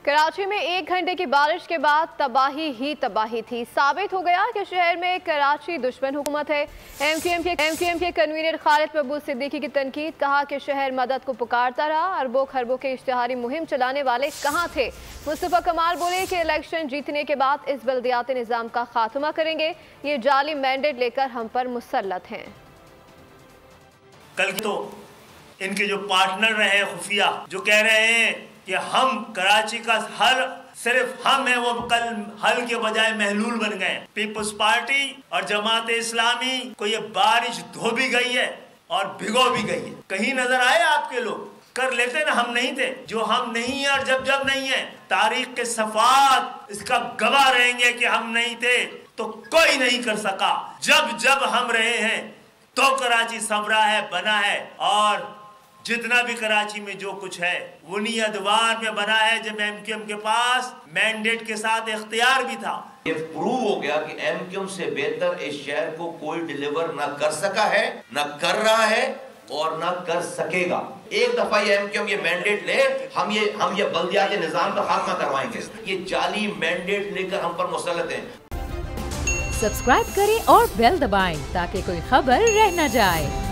कराची में 1 घंटे की बारिश के बाद तबाही ही तबाही थी। साबित हो गया कि शहर में कराची दुश्मन हुकूमत है। एमक्यूएम के कन्वीनर खालिद महबूब सिद्दीकी की तनकीद, कहा कि शहर मदद को पुकारता रहा। अरबों खरबों के इश्तिहारी मुहिम चलाने वाले कहाँ थे? मुस्तफा कमाल बोले कि इलेक्शन जीतने के बाद इस बल्दियाती निज़ाम का खात्मा करेंगे। ये जाली मैंडेट लेकर हम पर मुसल्लत हैं। कल तो इनके जो पार्टनर रहे खुफिया, जो कह रहे हैं कि हम कराची का हल सिर्फ हम हैं, वो कल हल के बजाय महलूल बन गए। पीपल्स पार्टी और जमात इस्लामी को ये बारिश धो भी गई है और भिगो भी गई है। कहीं नजर आए आपके लोग? कर लेते ना, हम नहीं थे। जो हम नहीं है और जब नहीं है, तारीख के सफात इसका गवाह रहेंगे कि हम नहीं थे तो कोई नहीं कर सका। जब हम रहे हैं तो कराची संवरा है, बना है, और जितना भी कराची में जो कुछ है उन्हीं अदवार में बना है जब एमक्यूएम के पास मैंडेट के साथ इख्तियार भी था। ये प्रूव हो गया कि एमक्यूएम से बेहतर इस शहर को कोई डिलीवर ना कर सका है, ना कर रहा है और ना कर सकेगा। एक दफा ये एमक्यूएम ये मैंडेट ले, हम ये बल्दियाती निजाम का खात्मा करवाएंगे। ये जाली मैंडेट लेकर हम पर मुसल्लत हैं। सब्सक्राइब करें और बेल दबाएं ताकि कोई खबर रह न जाए।